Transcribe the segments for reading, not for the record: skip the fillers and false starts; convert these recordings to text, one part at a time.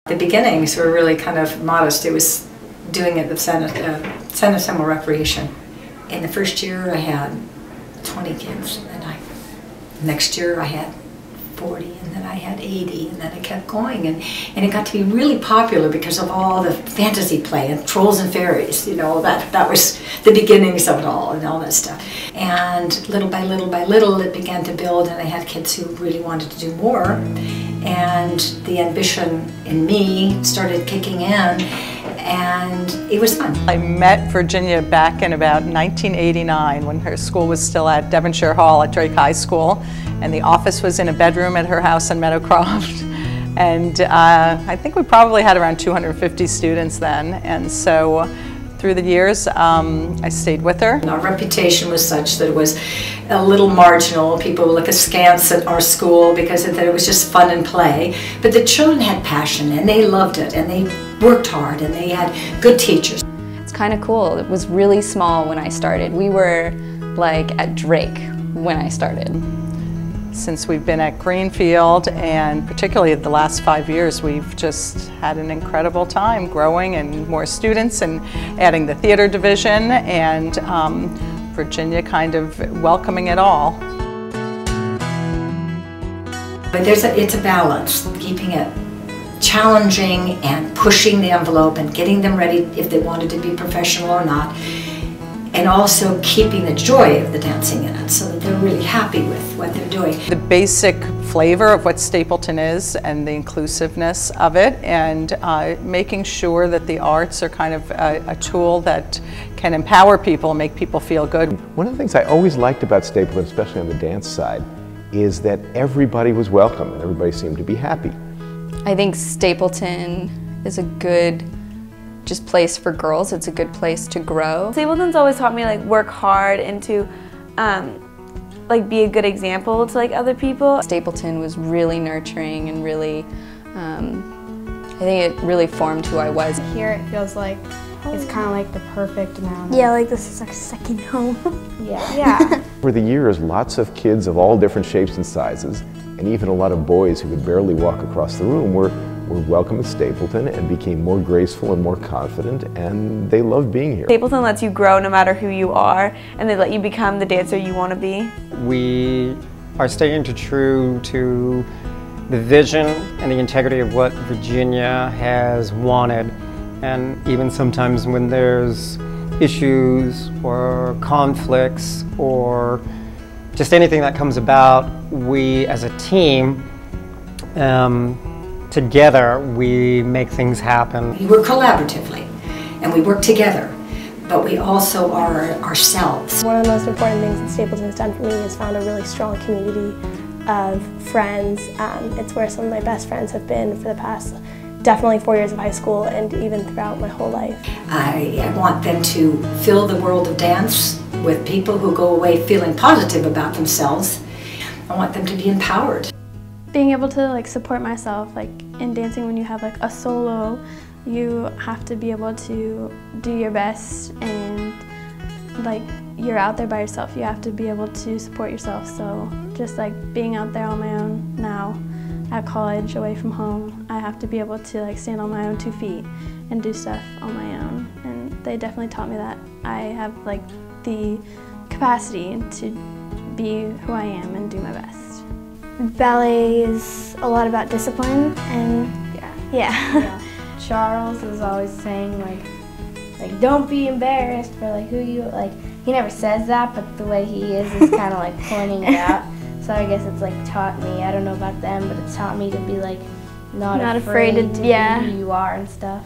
The beginnings were really kind of modest. It was doing it at Center Summer Recreation. In the first year I had 20 kids, and next year I had 40, and then I had 80, and then it kept going, and it got to be really popular because of all the fantasy play and trolls and fairies, you know, that was the beginnings of it all and all that stuff. And little by little it began to build, and I had kids who really wanted to do more, and the ambition in me started kicking in, and it was fun. I met Virginia back in about 1989 when her school was still at Devonshire Hall at Drake High School, and the office was in a bedroom at her house in Meadowcroft. And I think we probably had around 250 students then, and so through the years I stayed with her. Our reputation was such that it was a little marginal. People would look askance at our school because it was just fun and play. But the children had passion, and they loved it, and they worked hard, and they had good teachers. It's kind of cool. It was really small when I started. We were like at Drake when I started. Since we've been at Greenfield, and particularly the last 5 years, we've just had an incredible time growing, and more students, and adding the theater division, and Virginia kind of welcoming it all. But it's a balance, keeping it challenging and pushing the envelope and getting them ready if they wanted to be professional or not, and also keeping the joy of the dancing in it so that they're really happy with what they're doing. The basic flavor of what Stapleton is and the inclusiveness of it, and making sure that the arts are kind of a tool that can empower people and make people feel good. One of the things I always liked about Stapleton, especially on the dance side, is that everybody was welcome and everybody seemed to be happy. I think Stapleton is a good place for girls. It's a good place to grow. Stapleton's always taught me like work hard and to like be a good example to like other people. Stapleton was really nurturing and really, I think it really formed who I was. Here it feels like it's kind of like the perfect amount. Yeah, like this is our second home. Yeah. Over the years, lots of kids of all different shapes and sizes, and even a lot of boys who could barely walk across the room were welcome at Stapleton and became more graceful and more confident, and they love being here. Stapleton lets you grow no matter who you are, and they let you become the dancer you want to be. We are staying true to the vision and the integrity of what Virginia has wanted, and even sometimes when there's issues or conflicts or just anything that comes about, we as a team together, we make things happen. We work collaboratively, and we work together, but we also are ourselves. One of the most important things that Stapleton has done for me is found a really strong community of friends. It's where some of my best friends have been for the past definitely 4 years of high school and even throughout my whole life. I want them to fill the world of dance with people who go away feeling positive about themselves. I want them to be empowered. Being able to like support myself, like in dancing when you have like a solo, you have to be able to do your best, and like you're out there by yourself, you have to be able to support yourself. So just like being out there on my own now at college away from home, I have to be able to like stand on my own 2 feet and do stuff on my own, and they definitely taught me that I have like the capacity to be who I am and do my best. Ballet is a lot about discipline, and yeah. Charles is always saying like don't be embarrassed for like who you like. He never says that, but the way he is kind of like pointing it out. So I guess it's like taught me. I don't know about them, but it's taught me to be like not afraid to be who you are and stuff.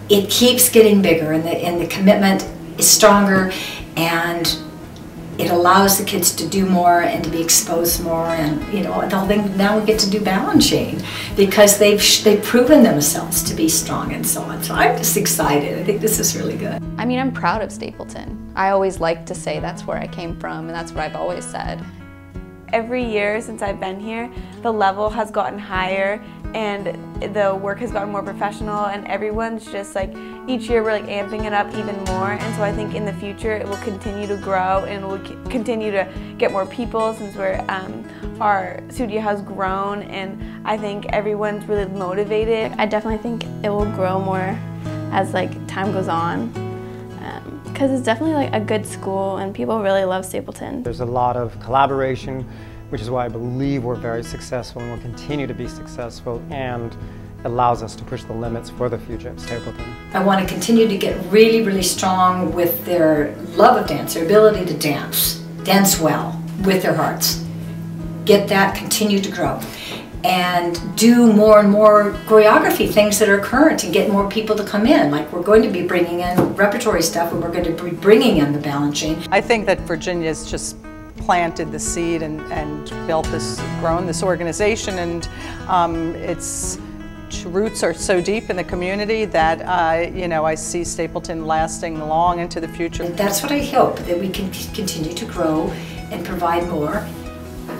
It keeps getting bigger, and the commitment is stronger, and it allows the kids to do more and to be exposed more, and you know, the whole thing. Now we get to do balancing because they've proven themselves to be strong and so on. So I'm just excited. I think this is really good. I mean, I'm proud of Stapleton. I always like to say that's where I came from, and that's what I've always said. every year since I've been here, the level has gotten higher and the work has gotten more professional, and everyone's just like, each year we're like amping it up even more, and so I think in the future it will continue to grow and we'll continue to get more people since our studio has grown, and I think everyone's really motivated. I definitely think it will grow more as like time goes on, because it's definitely like a good school and people really love Stapleton. There's a lot of collaboration, which is why I believe we're very successful and will continue to be successful, and allows us to push the limits for the future of Stapleton. I want to continue to get really, really strong with their love of dance, their ability to dance well with their hearts. Get that, continue to grow. And do more and more choreography, things that are current, and get more people to come in. Like, we're going to be bringing in repertory stuff, and we're going to be bringing in the balancing. I think that Virginia's just planted the seed and grown this organization, and its roots are so deep in the community that you know, I see Stapleton lasting long into the future. And that's what I hope, that we can continue to grow and provide more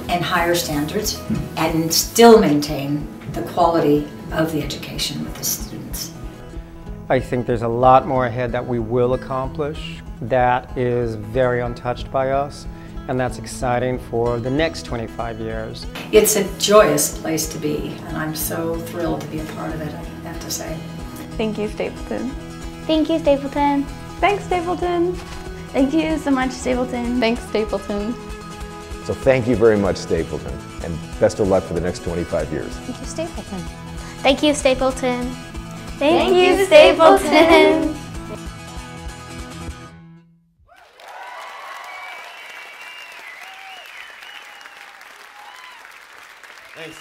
and higher standards, and still maintain the quality of the education with the students. I think there's a lot more ahead that we will accomplish that is very untouched by us, and that's exciting for the next 25 years. It's a joyous place to be, and I'm so thrilled to be a part of it, I have to say. Thank you, Stapleton. Thank you, Stapleton. Thanks, Stapleton. Thank you so much, Stapleton. Thanks, Stapleton. So thank you very much, Stapleton, and best of luck for the next 25 years. Thank you, Stapleton. Thank you, Stapleton. Thank you, Stapleton. Thanks.